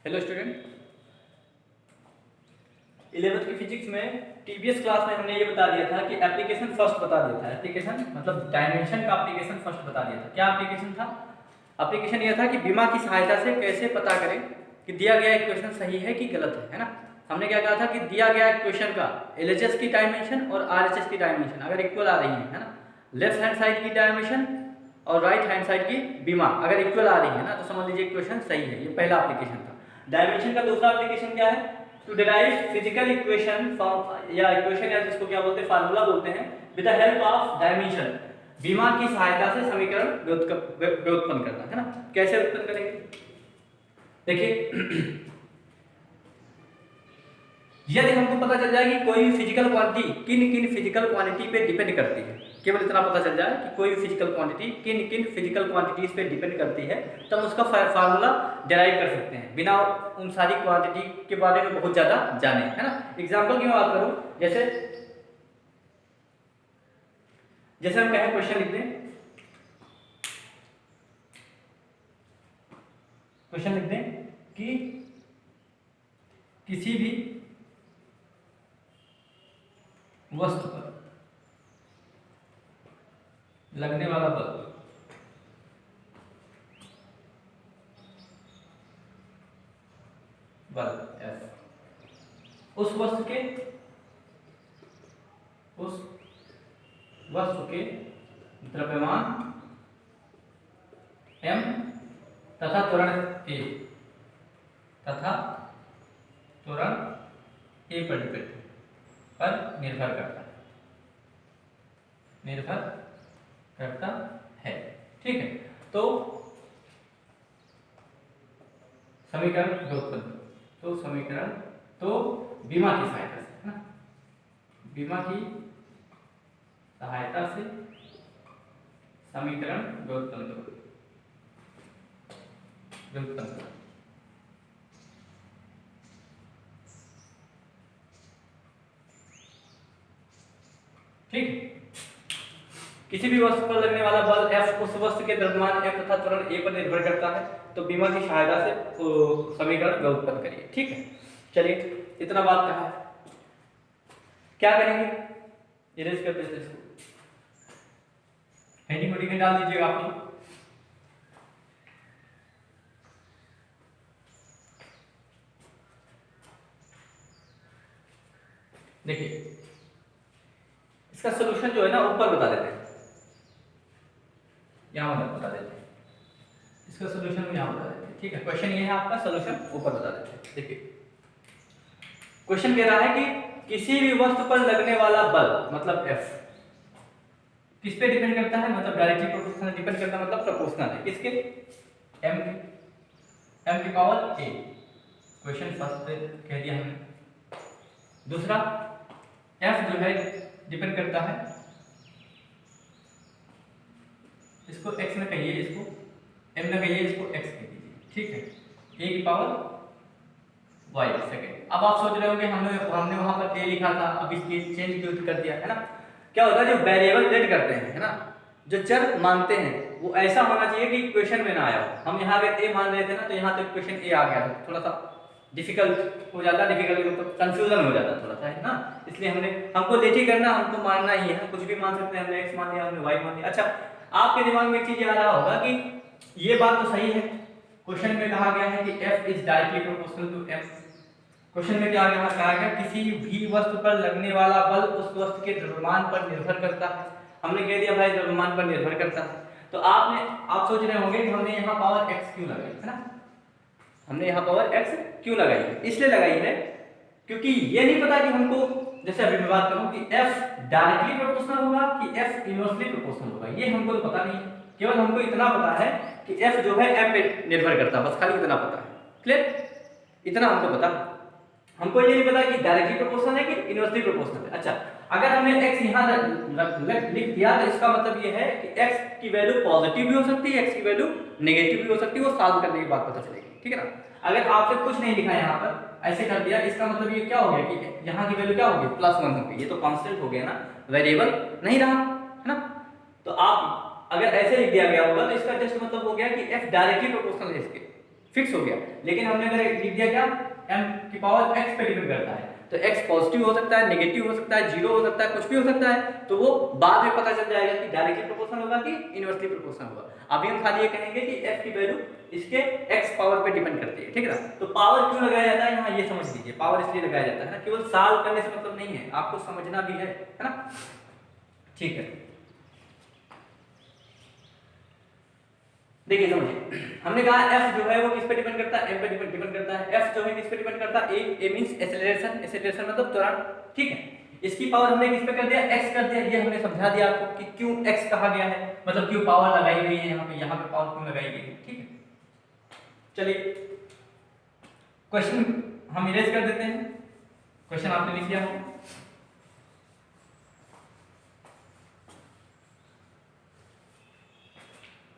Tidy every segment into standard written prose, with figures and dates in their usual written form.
Hello student, 11th की physics में TBS class में हमने ये बता दिया था कि एप्लीकेशन फर्स्ट बता दिया था। एप्लीकेशन मतलब डायमेंशन का एप्लीकेशन फर्स्ट बता दिया था। क्या एप्लीकेशन था? एप्लीकेशन यह था कि बीमा की सहायता से कैसे पता करें कि दिया गया इक्वेशन सही है कि गलत है ना। हमने क्या कहा था कि दिया गया इक्वेशन का एलएचएस की डायमेंशन और आरएचएस की डायमेंशन अगर इक्वल आ रही है ना, लेफ्ट हैंड साइड की डायमेंशन और राइट हैंड साइड की बीमा अगर इक्वल आ रही है ना, तो समझ लीजिए इक्वेशन सही है। ये पहला एप्लीकेशन था। डायमेंशन का दूसरा एप्लीकेशन क्या है? To derive physical equation from या इक्वेशन या जिसको क्या बोलते हैं, फार्मूला बोलते हैं, with the help of dimension. बीमा की सहायता से समीकरण व्युत्पन्न करना है ना। कैसे उत्पन्न करेंगे? देखिए यदि हमको पता चल जाए कि कोई फिजिकल क्वांटिटी किन किन फिजिकल क्वांटिटी पे डिपेंड करती है, केवल इतना पता चल जाए कि कोई फिजिकल क्वांटिटी किन किन फिजिकल क्वांटिटीज पे डिपेंड करती है, तब हम उसका फार्मूला डेराइव कर सकते हैं बिना उन सारी क्वांटिटी के बारे में बहुत ज़्यादा जाने, है ना। एग्जाम्पल की मैं बात करूँ, जैसे हम कहें क्वेश्चन लिख दें, कि किसी भी वस्तु पर लगने वाला बल F उस वस्तु के द्रव्यमान m तथा त्वरण a पर निर्भर करता है। ठीक है, तो समीकरण बीमा की सहायता से, है ना, बीमा की सहायता से समीकरण व्युत्पन्न करो। ठीक है, किसी भी वस्तु पर लगने वाला बल F उस वस्तु के द्रव्यमान F तथा त्वरण A पर निर्भर करता है, तो बीमा की सहायता से समीकरण व्युत्पन्न करिए। ठीक है, चलिए इतना बात कहा है, क्या करेंगे? इरेज कर देते इसको, हेडिंग डाल दीजिएगा आप लोग। देखिए इसका सॉल्यूशन जो है ना ऊपर बता देते हैं, यहाँ बता देते हैं, इसका सॉल्यूशन यहाँ बता देते हैं। ठीक है, क्वेश्चन ये है, आपका सॉल्यूशन ऊपर बता देते हैं। देखिए क्वेश्चन कह रहा है कि किसी भी वस्तु पर लगने वाला बल मतलब F किस पे डिपेंड करता है, मतलब डायरेक्टली प्रोपोर्शनल डिपेंड करता है, मतलब प्रोपोर्शनल है किसके, m की पावर a। क्वेश्चन फर्स्ट पे कह दिया हमने। दूसरा F जो है डिपेंड करता है, इसको x में कहिए, इसको m में कहिए, इसको x कह दीजिए। ठीक है, a की पावर y सेकंड। अब आप सोच रहे होंगे हमने वहां पर a लिखा था, अब इसकी चेंज क्यों कर दिया, है ना। क्या होता है, जो वेरिएबल लेट करते हैं, है ना, जो चर मानते हैं, वो ऐसा होना चाहिए कि इक्वेशन में ना आया हो। हम यहाँ अगर a मान रहे थे ना, तो यहाँ तो इक्वेशन a आ गया था, थोड़ा सा डिफिकल्ट हो जाता, मतलब कंफ्यूजन हो जाता थोड़ा सा, है ना। इसलिए हमको लेट ही करना, हमको मानना ही है, कुछ भी मान सकते हैं। हमने x मान लिया, हमने y मान लिया। अच्छा, आपके दिमाग में एक चीज आ रहा होगा कि ये बात तो सही है, क्वेश्चन में कहा गया है कि F is directly proportional to m। Question में क्या कहा गया, किसी भी वस्तु पर लगने वाला बल उस वस्तु के द्रव्यमान पर निर्भर करता है। हमने कह दिया भाई द्रव्यमान पर निर्भर करता है। तो आप सोच रहे होंगे कि हमने यहाँ पावर x क्यों लगाई, है ना। हमने यहाँ पावर x क्यों लगाई है? इसलिए लगाई है क्योंकि ये नहीं पता कि हमको, जैसे अभी मैं बात करूँ कि F डायरेक्टली प्रोपोर्शनल होगा कि F इनवर्सली प्रोपोर्शनल होगा, ये हमको तो पता नहीं है। केवल हमको इतना पता है कि F जो है m पे निर्भर करता है, बस खाली इतना पता है। क्लियर, इतना हमको पता है। हमको ये नहीं पता कि डायरेक्टली प्रोपोर्शनल है कि इनवर्सली प्रोपोर्शनल है। अच्छा, अगर हमने x यहाँ लिख दिया तो इसका मतलब ये है कि x की वैल्यू पॉजिटिव भी हो सकती है, x की वैल्यू नेगेटिव भी हो सकती है, वो सॉल्व करने के बाद पता चलेगी। ठीक है ना। अगर आपसे कुछ नहीं लिखा यहाँ पर, ऐसे कर दिया, इसका मतलब ये क्या हो गया कि यहाँ की वैल्यू क्या होगी, +1 होगी। ये तो कांस्टेंट हो गया ना, वेरिएबल नहीं रहा, है ना। तो आप अगर ऐसे लिख दिया गया होगा तो इसका जस्ट मतलब हो गया कि f डायरेक्टली प्रोपोर्शनल है इसके, फिक्स हो गया। लेकिन हमने अगर लिख दिया क्या, m की पावर x पे डिपेंड करता है, तो x पॉजिटिव हो सकता है, नेगेटिव हो सकता है, जीरो हो सकता है, कुछ भी हो सकता है, तो वो बाद में पता चल जाएगा कि डायरेक्टली प्रोपोर्शनल होगा कि इनवर्सली प्रोपोर्शनल होगा। अभी हम खाली ये कहेंगे कि f की वैल्यू इसके x पावर पे डिपेंड करती है, ठीक है ना। तो पावर क्यों लगाया जाता है यहाँ ये समझ लीजिए, पावर इसलिए लगाया जाता है ना, केवल सॉल्व करने से मतलब नहीं है, आपको समझना भी है ना, ठीक है। देखिए समझिए, हमने कहा f जो है वो किस पे डिपेंड करता है, m पे डिपेंड करता है। f जो है किस पे डिपेंड करता है, a मींस एक्सेलरेशन, एक्सेलरेशन मतलब त्वरण, ठीक है। इसकी पावर हमने किस पे कर दिया, x कर दिया। ये हमने समझा दिया आपको कि क्यों x कहा गया है, मतलब क्यों पावर लगाई गई है यहाँ पे पावर क्यों लगाई गई है, ठीक है। चलिए क्वेश्चन हम इरेज कर देते हैं, क्वेश्चन आपने लिख दिया हो।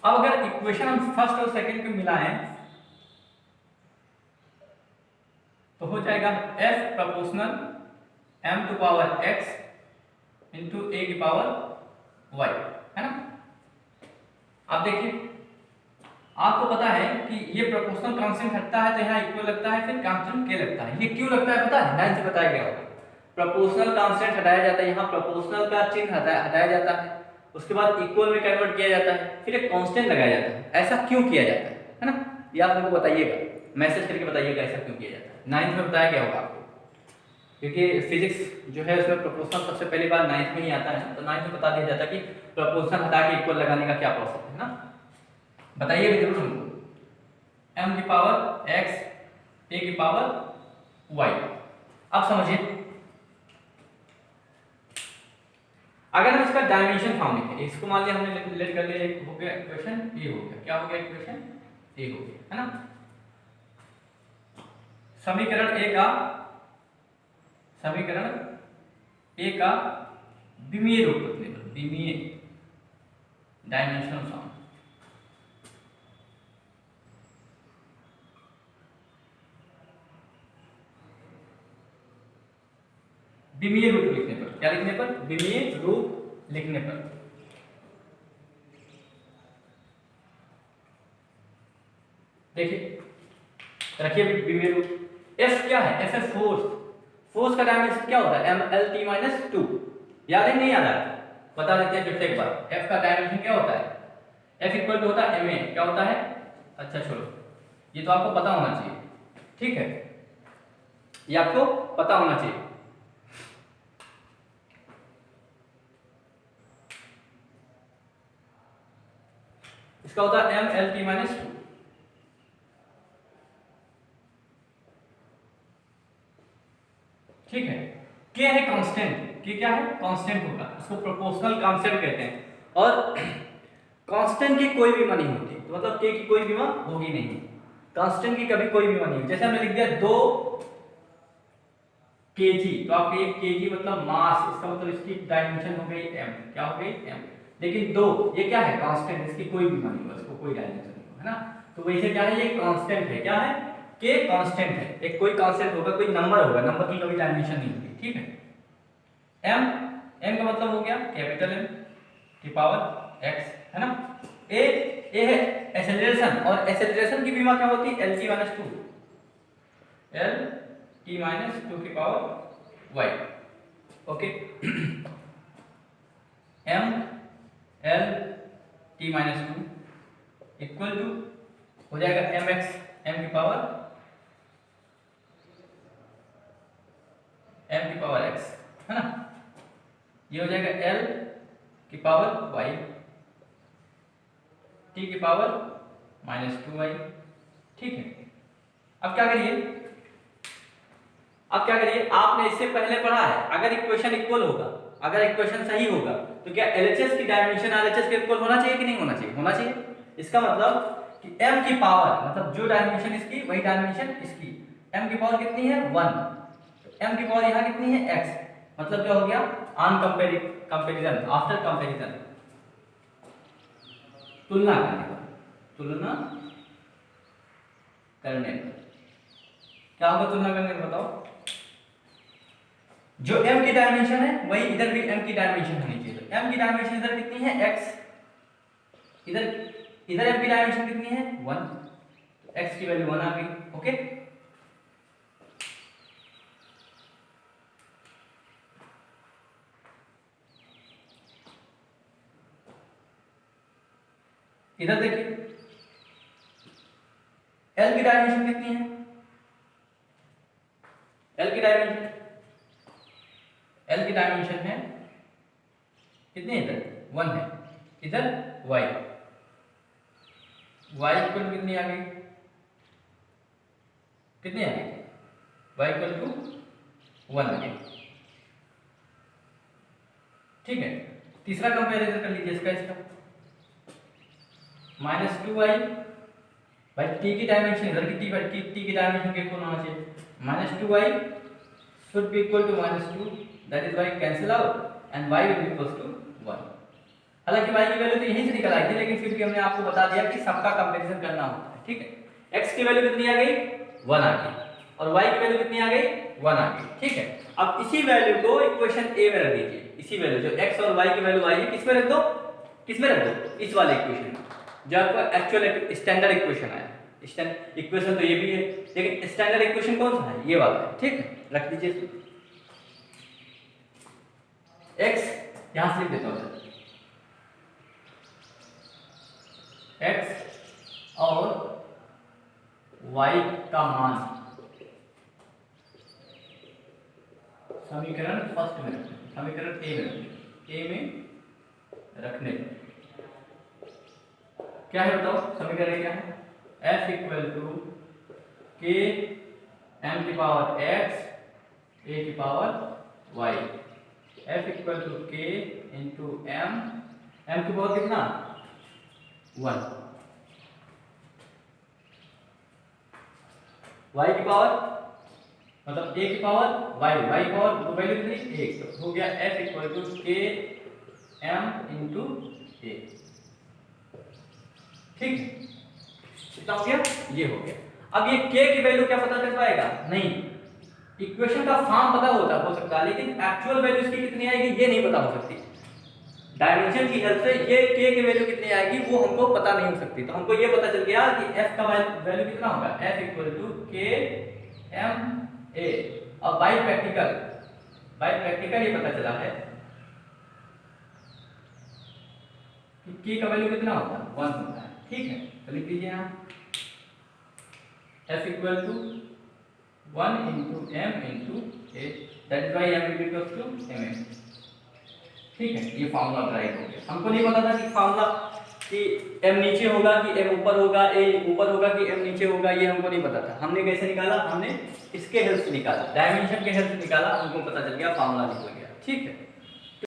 अब अगर इक्वेशन हम फर्स्ट और सेकंड को मिलाएं तो हो जाएगा f proportional m to power x into a की पावर y, है ना। आप देखिए, आपको पता है कि ये प्रोपोर्शनल कांस्टेंट हटता है तो यहाँ इक्वल लगता है, फिर कांस्टेंट k लगता है। ये क्यों लगता है पता है, नाइन से बताया गया होगा। प्रोपोर्शनल कांस्टेंट हटाया जाता है, यहाँ प्रोपोर्शनल का चिन्ह हटाया जाता है, उसके बाद इक्वल में कन्वर्ट किया जाता है, फिर एक कांस्टेंट लगाया जाता है। ऐसा क्यों किया जाता है ना, ये आप हमको बताइएगा, मैसेज करके बताइएगा ऐसा क्यों किया जाता है। नाइन्थ में बताया गया होगा आपको, क्योंकि फिजिक्स जो है उसमें प्रोपोर्शनल सबसे पहली बार नाइन्थ में ही आता है, तो नाइन्थ में बता दिया जाता है कि प्रोपोर्शनल हटा के इक्वल लगाने का क्या प्रोसेस है ना, बताइए जरूर हमको। m की पावर x a की पावर y। अब समझिए, अगर हम इसका डायमेंशन फॉर्म लिखें, इसको मान लिया हमने लेट कर लिया, हो गया इक्वेशन ए हो गया, क्या हो गया इक्वेशन ए हो गया, है ना। समीकरण ए का विमीय रूप लिखने पर, विमीय डायमेंशन फॉर्म, विमीय रूप लिखने पर, क्या लिखने पर, विमीय रूप लिखने पर। देखिए रखिए विमीय रूप, F क्या है, F है फोर्स, फोर्स का डायमेंशन क्या होता है, mlt-2, याद है नहीं याद है, बता देते हैं फिर से एक बार। F का डायमेंशन क्या होता है, F इक्वल टू होता है ma, क्या होता है, अच्छा छोड़ो, ये तो आपको पता होना चाहिए, ठीक है, ये आपको पता होना चाहिए। इसका होता है mlt-2, ठीक है। K है कांस्टेंट, K क्या है, कांस्टेंट होगा, इसको प्रोपोर्शनल कांस्टेंट कहते हैं, और कांस्टेंट की कोई भी मान नहीं होती, तो मतलब K की कोई भी मान होगी नहीं, कांस्टेंट की कभी कोई भी मान नहीं होगी। जैसे हमने लिख दिया 2 kg, तो आप ये kg मतलब मास, इसका मतलब इसकी डायमेंशन हो गई m, क्या हो गई m। लेकिन 2 ये क्या है, कांस्टेंट, इसकी कोई भी मान नहीं होगा, इसको कोई डायमेंशन नहीं होगा, है ना। तो वैसे क्या है, ये कांस्टेंट है, क्या है, K कांस्टेंट है, एक कोई कांस्टेंट होगा, कोई नंबर होगा, नंबर की कभी डायमेंशन नहीं होगी, ठीक है। m का मतलब हो गया कैपिटल M की पावर x, है ना। a है एक्सेलरेशन, और एक्सेलरेशन की विमा क्या होती है, lt-2, lt-2 की power y, okay. m l t-2 equal to हो जाएगा mx, m की पावर x, है ना। ये हो जाएगा l की पावर y, t की पावर -2y, ठीक है। अब क्या करिए, आपने इससे पहले पढ़ा है, अगर इक्वेशन इक्वल होगा, अगर इक्वेशन सही होगा, तो क्या LHS की डायमेंशन RHS के इक्वल होना चाहिए कि नहीं होना चाहिए, होना चाहिए। इसका मतलब कि m की पावर, मतलब जो डायमेंशन इसकी वही डायमेंशन इसकी, m की पावर कितनी है 1, m की पावर यहाँ कितनी है x, मतलब क्या हो गया, ऑन कंपैरिजन, आफ्टर कंपैरिजन, तुलना करने पर, तुलना करने पर क्या होगा, तुलना करने पर बताओ, जो m की डायमेंशन है वही इधर भी m की डायमेंशन होनी चाहिए। तो m की डायमेंशन इधर कितनी है x, इधर m की डायमेंशन कितनी है 1, x की वैल्यू 1 आ गई। ओके, इधर देखिए L की डायमेंशन कितनी है? L की डायमेंशन है कितनी? इधर 1 है, इधर y इक्वल कितनी आ गई? कितनी आ गई? y इक्वल टू 1 आ गई। ठीक है, तीसरा कंपैरिजन कर लीजिए इसका -2y भाई t की डायमेंशन इधर की t की डायमेंशन के इक्वल होना चाहिए। -2y should be equal to -2, that is y cancel out and y will be equals to 1। हालांकि y की वैल्यू तो यहीं से निकल आई थी, लेकिन फिर भी हमने आपको बता दिया कि सबका कंपैरिजन करना होता है। ठीक है, x की वैल्यू कितनी आ गई? 1 आ गई, और y की वैल्यू कितनी आ गई? 1 आ गई। ठीक है, अब इसी वैल्यू को इक्वेशन ए में रख दीजिए। इसी वैल्यू जो x और y की वैल्यू आई है किसमें रख दो? इस वाले इक्वेशन में, जो आपका एक्चुअल स्टैंडर्ड इक्वेशन आया। स्टैंडर्ड इक्वेशन तो ये भी है, लेकिन स्टैंडर्ड इक्वेशन कौन सा है? ये वाला है। ठीक है, रख दीजिए इसको। x यहां से लिख देता हूं, x और y का मान समीकरण फर्स्ट में रखने, समीकरण ए में रखने क्या है बताओ? समीकरण क्या है? f equal to k m की पावर x a की power y, f equal to k into m की पावर कितना? 1, y की पावर मतलब a की पावर y की पावर वैल्यू कितनी? 1, तो हो गया f equal to k m into a। ठीक है, कितना हो गया? ये हो गया। अब ये k की वैल्यू क्या पता कर पाएगा? नहीं, इक्वेशन का फॉर्म पता हो सकता है, लेकिन एक्चुअल वैल्यू इसकी कितनी आएगी ये नहीं पता हो सकती। डायमेंशन की हेल्प से ये k की वैल्यू कितनी आएगी वो हमको पता नहीं हो सकती। तो हमको ये पता चल गया कि f का वैल्यू कितना होगा? f equal to k m a। अब बाय प्रैक्टिकल ये पता चला है कि k का वैल्यू कितना होता है? 1 होता है। ठीक है, तो लिख लीजिए यहाँ f equal to 1 into m into a, that is y m equal to mm। ठीक है, ये फार्मूला राइट हो गया। हमको नहीं पता था कि फार्मूला कि m नीचे होगा कि m ऊपर होगा, a ऊपर होगा कि m नीचे होगा, ये हमको नहीं पता था। हमने कैसे निकाला? हमने इसके हेल्प से निकाला, डायमेंशन के हेल्प से निकाला, हमको पता चल गया, फार्मूला निकल गया। ठीक है।